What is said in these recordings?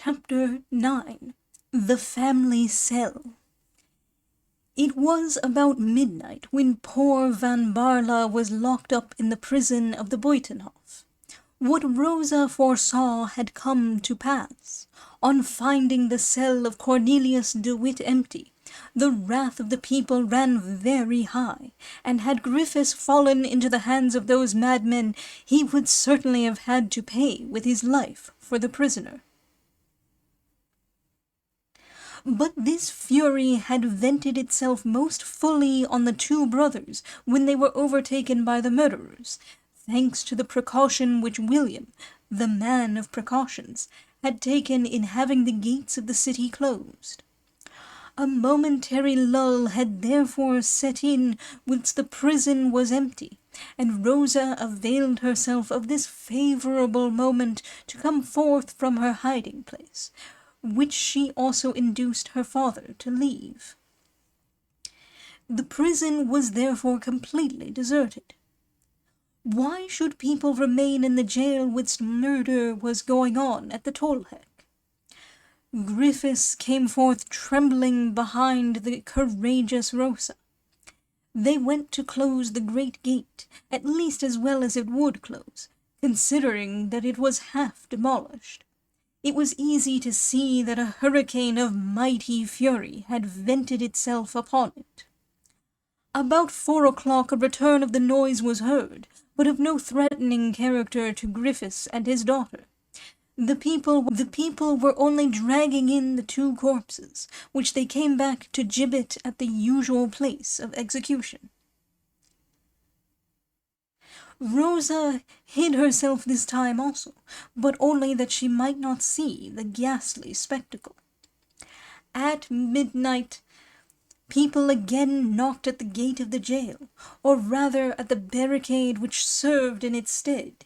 Chapter 9. The Family Cell. It was about midnight when poor Van Baarle was locked up in the prison of the Buitenhof. What Rosa foresaw had come to pass. On finding the cell of Cornelius de Witt empty, the wrath of the people ran very high, and had Griffiths fallen into the hands of those madmen, he would certainly have had to pay with his life for the prisoner. But this fury had vented itself most fully on the two brothers when they were overtaken by the murderers, thanks to the precaution which William, the man of precautions, had taken in having the gates of the city closed. A momentary lull had therefore set in whilst the prison was empty, and Rosa availed herself of this favourable moment to come forth from her hiding-place, which she also induced her father to leave. The prison was therefore completely deserted. Why should people remain in the jail whilst murder was going on at the Tolhek? Griffiths came forth trembling behind the courageous Rosa. They went to close the great gate, at least as well as it would close, considering that it was half demolished. It was easy to see that a hurricane of mighty fury had vented itself upon it. About 4 o'clock a return of the noise was heard, but of no threatening character to Griffiths and his daughter. The people were only dragging in the two corpses, which they came back to gibbet at the usual place of execution. Rosa hid herself this time also, but only that she might not see the ghastly spectacle. At midnight, people again knocked at the gate of the jail, or rather at the barricade which served in its stead.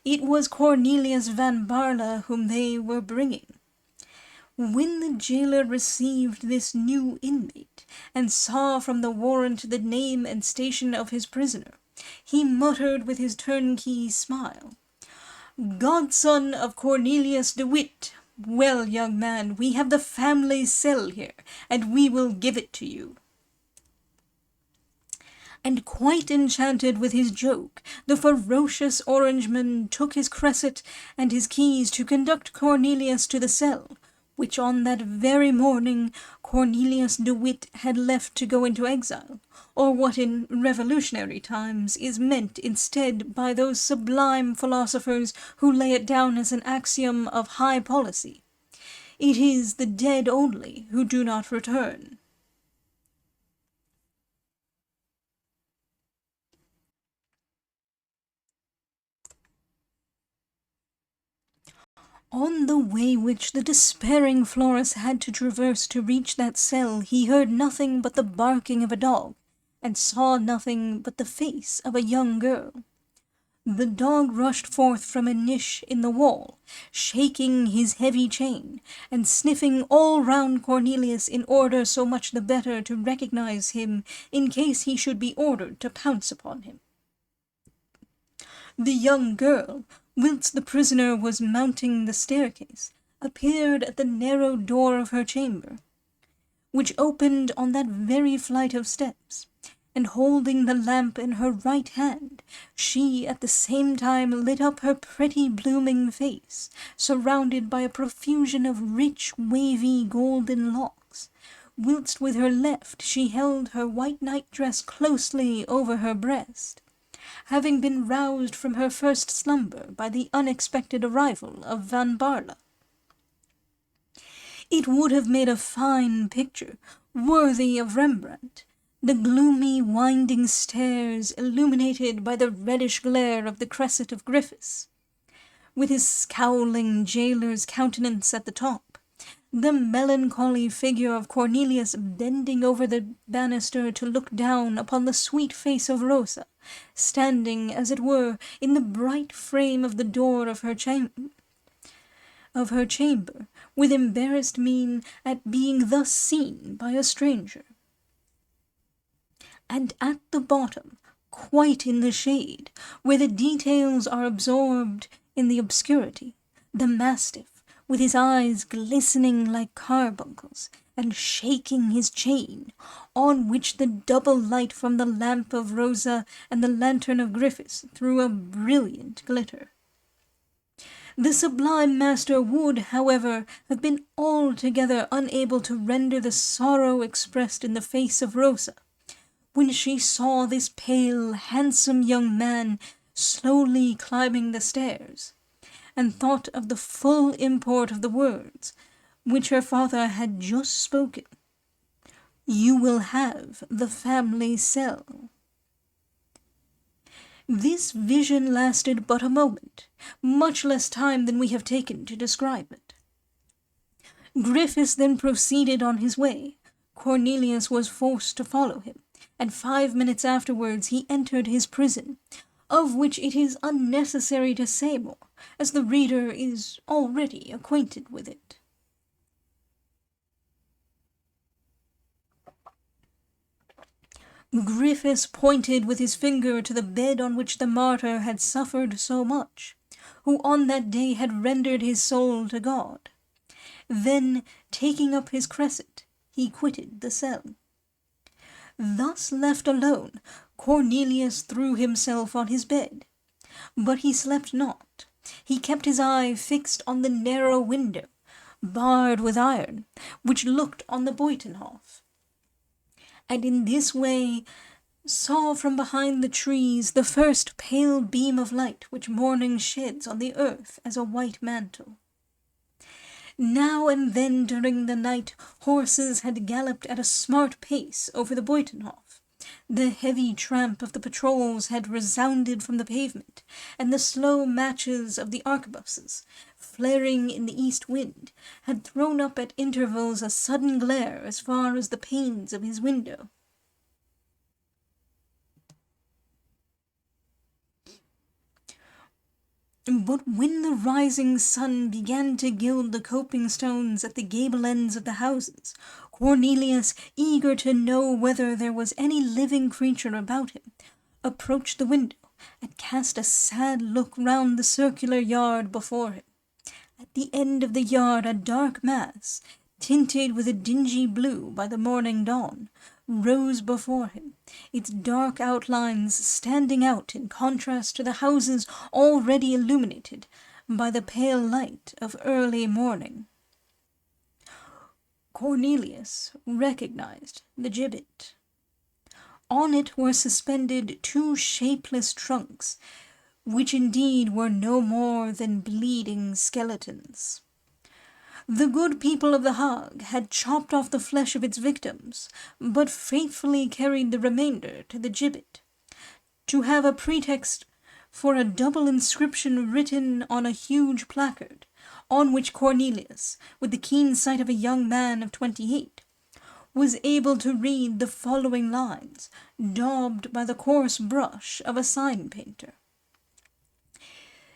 It was Cornelius Van Baarle whom they were bringing. When the jailer received this new inmate, and saw from the warrant the name and station of his prisoner, he muttered with his turnkey's smile, "Godson of Cornelius de Witt, well, young man, we have the family cell here, and we will give it to you." And quite enchanted with his joke, the ferocious Orangeman took his cresset and his keys to conduct Cornelius to the cell, which on that very morning Cornelius de Witt had left to go into exile, or what in revolutionary times is meant instead by those sublime philosophers who lay it down as an axiom of high policy. It is the dead only who do not return. On the way which the despairing Florus had to traverse to reach that cell, he heard nothing but the barking of a dog, and saw nothing but the face of a young girl. The dog rushed forth from a niche in the wall, shaking his heavy chain, and sniffing all round Cornelius in order so much the better to recognize him in case he should be ordered to pounce upon him. The young girl, whilst the prisoner was mounting the staircase, appeared at the narrow door of her chamber, which opened on that very flight of steps, and holding the lamp in her right hand, she at the same time lit up her pretty blooming face, surrounded by a profusion of rich, wavy, golden locks, whilst with her left she held her white nightdress closely over her breast, having been roused from her first slumber by the unexpected arrival of Van Baarle. It would have made a fine picture, worthy of Rembrandt, the gloomy winding stairs illuminated by the reddish glare of the cresset of Griffiths, with his scowling jailer's countenance at the top, the melancholy figure of Cornelius bending over the banister to look down upon the sweet face of Rosa, standing, as it were, in the bright frame of the door of her chamber, with embarrassed mien at being thus seen by a stranger. And at the bottom, quite in the shade, where the details are absorbed in the obscurity, the mastiff, with his eyes glistening like carbuncles, and shaking his chain, on which the double light from the lamp of Rosa and the lantern of Griffiths threw a brilliant glitter. The sublime master would, however, have been altogether unable to render the sorrow expressed in the face of Rosa, when she saw this pale, handsome young man slowly climbing the stairs, and thought of the full import of the words which her father had just spoken. "You will have the family cell." This vision lasted but a moment, much less time than we have taken to describe it. Griffiths then proceeded on his way. Cornelius was forced to follow him, and 5 minutes afterwards he entered his prison, of which it is unnecessary to say more, as the reader is already acquainted with it. Griffiths pointed with his finger to the bed on which the martyr had suffered so much, who on that day had rendered his soul to God. Then, taking up his cresset, he quitted the cell. Thus left alone, Cornelius threw himself on his bed. But he slept not. He kept his eye fixed on the narrow window, barred with iron, which looked on the Buitenhof, and in this way saw from behind the trees the first pale beam of light which morning sheds on the earth as a white mantle. Now and then during the night horses had galloped at a smart pace over the Buitenhof. The heavy tramp of the patrols had resounded from the pavement, and the slow matches of the arquebuses, flaring in the east wind, had thrown up at intervals a sudden glare as far as the panes of his window. But when the rising sun began to gild the coping stones at the gable ends of the houses, Cornelius, eager to know whether there was any living creature about him, approached the window and cast a sad look round the circular yard before him. At the end of the yard a dark mass, tinted with a dingy blue by the morning dawn, rose before him, its dark outlines standing out in contrast to the houses already illuminated by the pale light of early morning. Cornelius recognized the gibbet. On it were suspended 2 shapeless trunks, which indeed were no more than bleeding skeletons. The good people of the Hague had chopped off the flesh of its victims, but faithfully carried the remainder to the gibbet, to have a pretext for a double inscription written on a huge placard, on which Cornelius, with the keen sight of a young man of 28, was able to read the following lines, daubed by the coarse brush of a sign-painter.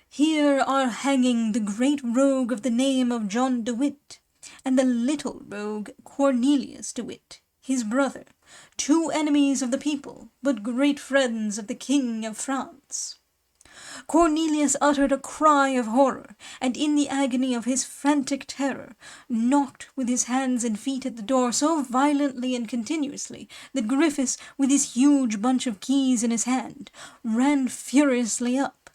"Here are hanging the great rogue of the name of John de Witt, and the little rogue Cornelius de Witt, his brother, 2 enemies of the people, but great friends of the King of France." Cornelius uttered a cry of horror, and in the agony of his frantic terror, knocked with his hands and feet at the door so violently and continuously that Griffiths, with his huge bunch of keys in his hand, ran furiously up.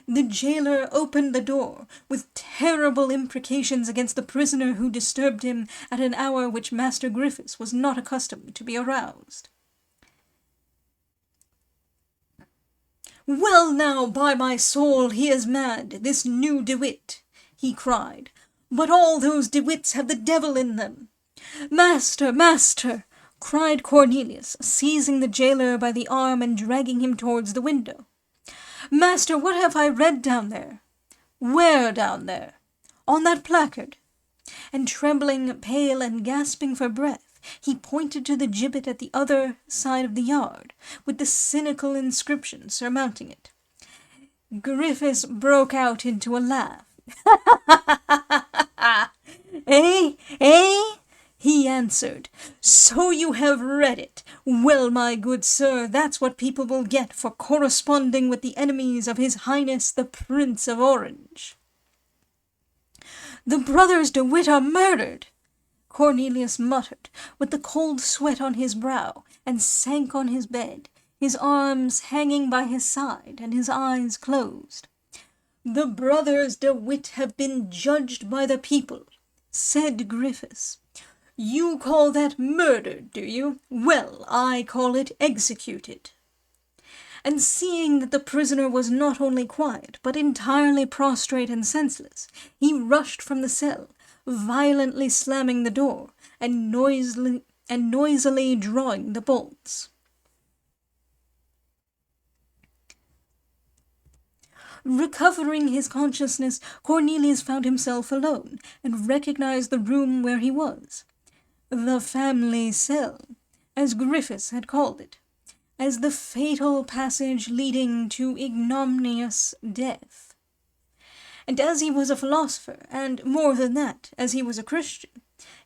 The jailer opened the door, with terrible imprecations against the prisoner who disturbed him at an hour which Master Griffiths was not accustomed to be aroused. "Well now, by my soul, he is mad, this new De Witt," he cried. "But all those De Witts have the devil in them." "Master, master!" cried Cornelius, seizing the jailer by the arm and dragging him towards the window. "Master, what have I read down there?" "Where down there?" "On that placard." And trembling, pale, and gasping for breath, he pointed to the gibbet at the other side of the yard, with the cynical inscription surmounting it. Griffiths broke out into a laugh. "Eh? Eh?" he answered. "So you have read it? Well, my good sir, that's what people will get for corresponding with the enemies of His Highness the Prince of Orange." The brothers De Witt are murdered!" Cornelius muttered, with the cold sweat on his brow, and sank on his bed, his arms hanging by his side, and his eyes closed. "The brothers De Witt have been judged by the people," said Griffiths. "You call that murdered, do you? Well, I call it executed." And seeing that the prisoner was not only quiet, but entirely prostrate and senseless, he rushed from the cell, violently slamming the door, and noisily drawing the bolts. Recovering his consciousness, Cornelius found himself alone, and recognized the room where he was. The family cell, as Griffiths had called it, as the fatal passage leading to ignominious death. And as he was a philosopher, and more than that, as he was a Christian,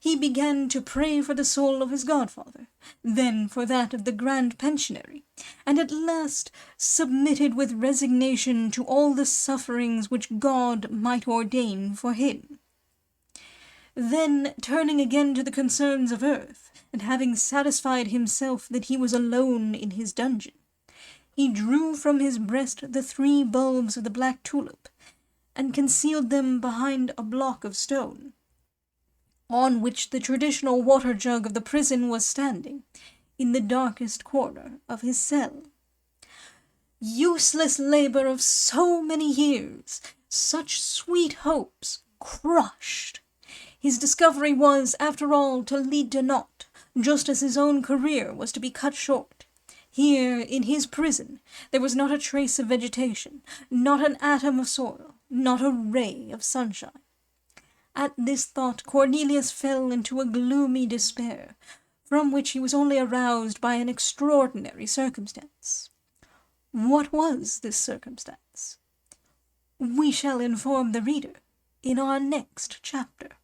he began to pray for the soul of his godfather, then for that of the Grand Pensionary, and at last submitted with resignation to all the sufferings which God might ordain for him. Then, turning again to the concerns of earth, and having satisfied himself that he was alone in his dungeon, he drew from his breast the 3 bulbs of the black tulip, and concealed them behind a block of stone, on which the traditional water-jug of the prison was standing, in the darkest corner of his cell. Useless labor of so many years, such sweet hopes, crushed! His discovery was, after all, to lead to naught, just as his own career was to be cut short. Here, in his prison, there was not a trace of vegetation, not an atom of soil, not a ray of sunshine. At this thought Cornelius fell into a gloomy despair, from which he was only aroused by an extraordinary circumstance. What was this circumstance? We shall inform the reader in our next chapter.